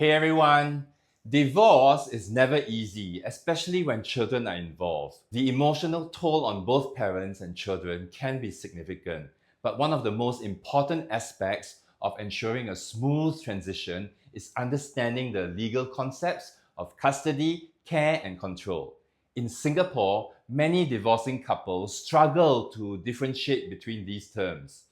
Hey everyone! Divorce is never easy, especially when children are involved. The emotional toll on both parents and children can be significant, but one of the most important aspects of ensuring a smooth transition is understanding the legal concepts of custody, care, and control. In Singapore, many divorcing couples struggle to differentiate between these terms.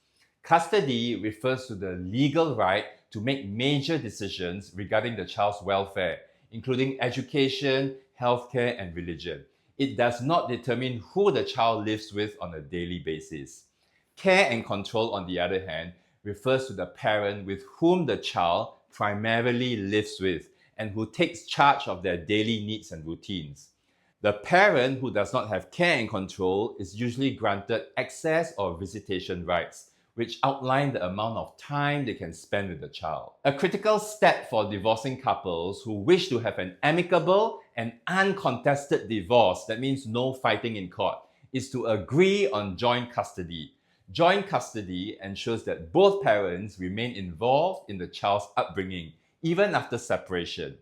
Custody refers to the legal right to make major decisions regarding the child's welfare, including education, healthcare, and religion. It does not determine who the child lives with on a daily basis. Care and control, on the other hand, refers to the parent with whom the child primarily lives with and who takes charge of their daily needs and routines. The parent who does not have care and control is usually granted access or visitation rights, which outline the amount of time they can spend with the child. A critical step for divorcing couples who wish to have an amicable and uncontested divorce, that means no fighting in court, is to agree on joint custody. Joint custody ensures that both parents remain involved in the child's upbringing, even after separation.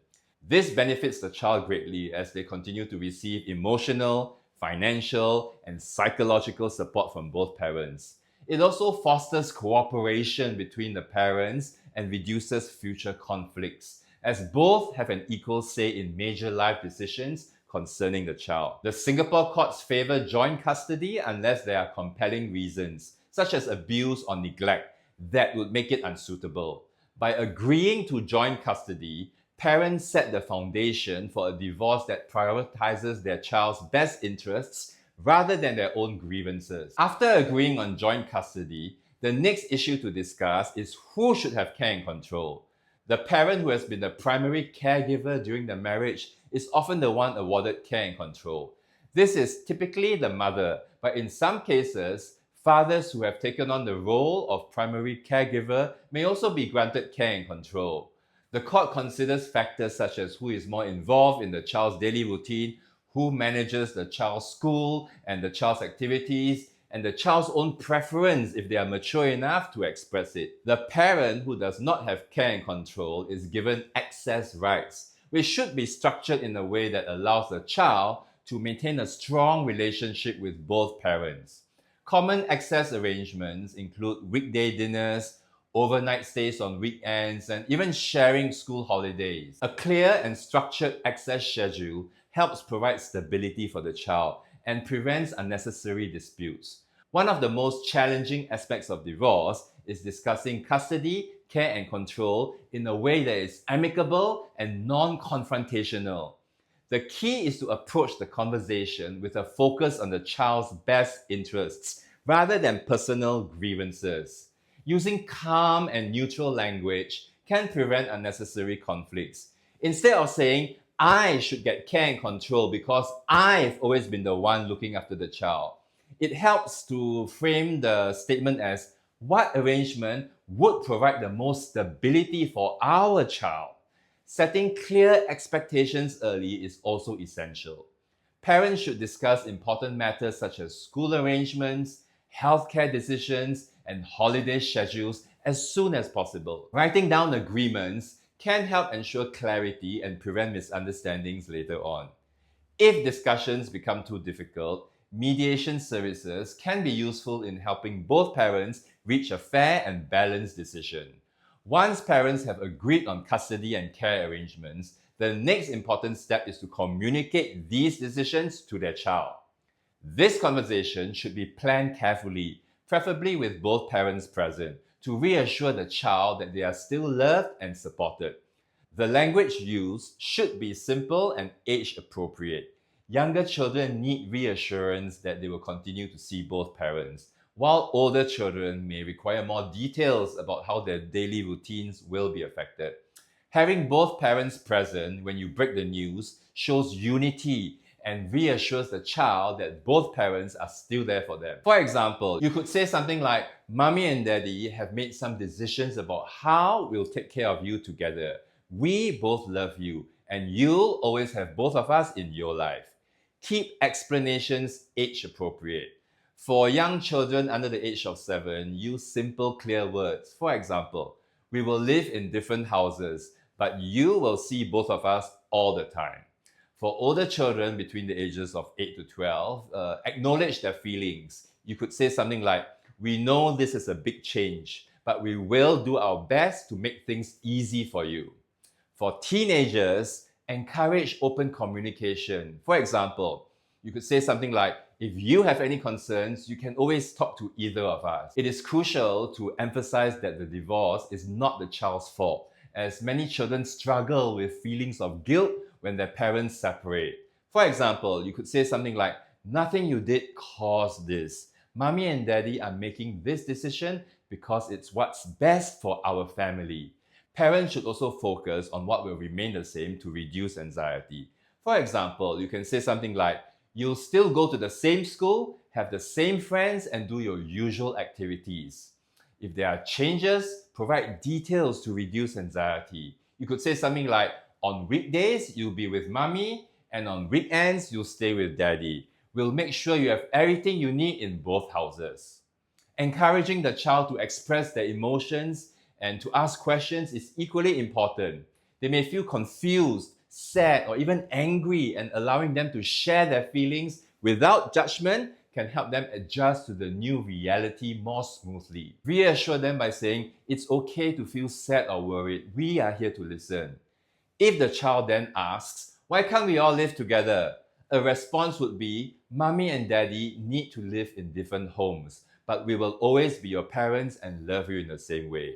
This benefits the child greatly as they continue to receive emotional, financial, and psychological support from both parents. It also fosters cooperation between the parents and reduces future conflicts, as both have an equal say in major life decisions concerning the child. The Singapore courts favour joint custody unless there are compelling reasons, such as abuse or neglect, that would make it unsuitable. By agreeing to joint custody, parents set the foundation for a divorce that prioritizes their child's best interests rather than their own grievances. After agreeing on joint custody, the next issue to discuss is who should have care and control. The parent who has been the primary caregiver during the marriage is often the one awarded care and control. This is typically the mother, but in some cases, fathers who have taken on the role of primary caregiver may also be granted care and control. The court considers factors such as who is more involved in the child's daily routine, who manages the child's school and the child's activities, and the child's own preference if they are mature enough to express it. The parent who does not have care and control is given access rights, which should be structured in a way that allows the child to maintain a strong relationship with both parents. Common access arrangements include weekday dinners, overnight stays on weekends, and even sharing school holidays. A clear and structured access schedule helps provide stability for the child and prevents unnecessary disputes. One of the most challenging aspects of divorce is discussing custody, care, and control in a way that is amicable and non-confrontational. The key is to approach the conversation with a focus on the child's best interests rather than personal grievances. Using calm and neutral language can prevent unnecessary conflicts. Instead of saying, I should get care and control because I've always been the one looking after the child, it helps to frame the statement as, what arrangement would provide the most stability for our child? Setting clear expectations early is also essential. Parents should discuss important matters such as school arrangements, healthcare decisions, and holiday schedules as soon as possible. Writing down agreements can help ensure clarity and prevent misunderstandings later on. If discussions become too difficult, mediation services can be useful in helping both parents reach a fair and balanced decision. Once parents have agreed on custody and care arrangements, the next important step is to communicate these decisions to their child. This conversation should be planned carefully, preferably with both parents present, to reassure the child that they are still loved and supported. The language used should be simple and age appropriate. Younger children need reassurance that they will continue to see both parents, while older children may require more details about how their daily routines will be affected. Having both parents present when you break the news shows unity and reassures the child that both parents are still there for them. For example, you could say something like, Mommy and Daddy have made some decisions about how we'll take care of you together. We both love you, and you'll always have both of us in your life. Keep explanations age appropriate. For young children under the age of 7, use simple, clear words. For example, we will live in different houses, but you will see both of us all the time. For older children between the ages of 8 to 12, acknowledge their feelings. You could say something like, "We know this is a big change, but we will do our best to make things easy for you." For teenagers, encourage open communication. For example, you could say something like, "If you have any concerns, you can always talk to either of us." It is crucial to emphasize that the divorce is not the child's fault, as many children struggle with feelings of guilt when their parents separate. For example, you could say something like, "Nothing you did caused this. Mommy and daddy are making this decision because it's what's best for our family." Parents should also focus on what will remain the same to reduce anxiety. For example, you can say something like, "You'll still go to the same school, have the same friends, and do your usual activities." If there are changes, provide details to reduce anxiety. You could say something like, "On weekdays, you'll be with mommy, and on weekends, you'll stay with daddy. We'll make sure you have everything you need in both houses." Encouraging the child to express their emotions and to ask questions is equally important. They may feel confused, sad, or even angry, and allowing them to share their feelings without judgment can help them adjust to the new reality more smoothly. Reassure them by saying, "It's okay to feel sad or worried. We are here to listen." If the child then asks, "Why can't we all live together?" a response would be, "Mommy and daddy need to live in different homes, but we will always be your parents and love you in the same way."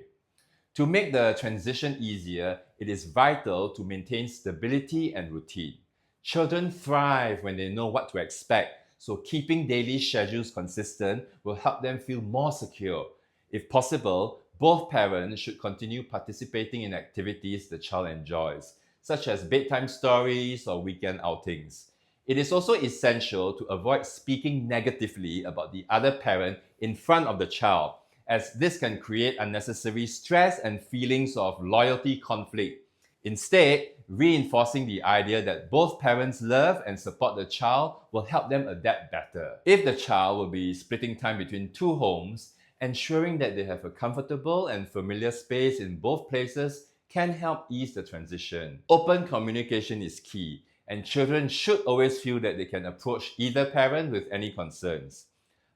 To make the transition easier, it is vital to maintain stability and routine. Children thrive when they know what to expect, so keeping daily schedules consistent will help them feel more secure. If possible, both parents should continue participating in activities the child enjoys, such as bedtime stories or weekend outings. It is also essential to avoid speaking negatively about the other parent in front of the child, as this can create unnecessary stress and feelings of loyalty conflict. Instead, reinforcing the idea that both parents love and support the child will help them adapt better. If the child will be splitting time between two homes, ensuring that they have a comfortable and familiar space in both places can help ease the transition. Open communication is key, and children should always feel that they can approach either parent with any concerns.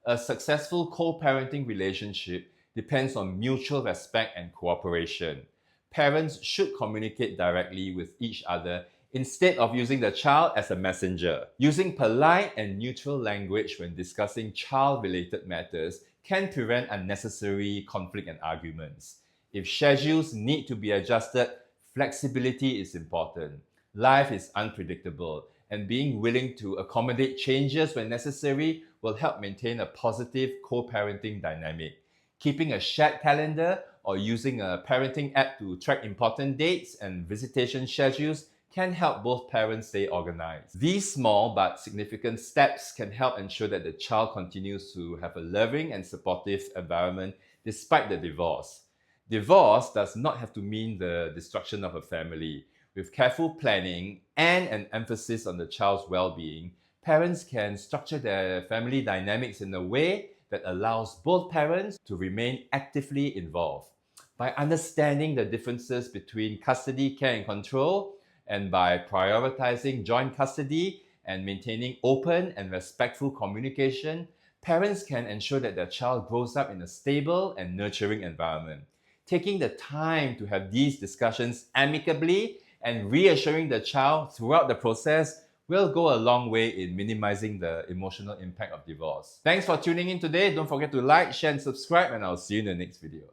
A successful co-parenting relationship depends on mutual respect and cooperation. Parents should communicate directly with each other instead of using the child as a messenger. Using polite and neutral language when discussing child-related matters can prevent unnecessary conflict and arguments. If schedules need to be adjusted, flexibility is important. Life is unpredictable, and being willing to accommodate changes when necessary will help maintain a positive co-parenting dynamic. Keeping a shared calendar or using a parenting app to track important dates and visitation schedules can help both parents stay organized. These small but significant steps can help ensure that the child continues to have a loving and supportive environment despite the divorce. Divorce does not have to mean the destruction of a family. With careful planning and an emphasis on the child's well-being, parents can structure their family dynamics in a way that allows both parents to remain actively involved. By understanding the differences between custody, care, and control, and by prioritizing joint custody and maintaining open and respectful communication, parents can ensure that their child grows up in a stable and nurturing environment. Taking the time to have these discussions amicably and reassuring the child throughout the process will go a long way in minimizing the emotional impact of divorce. Thanks for tuning in today. Don't forget to like, share, and subscribe, and I'll see you in the next video.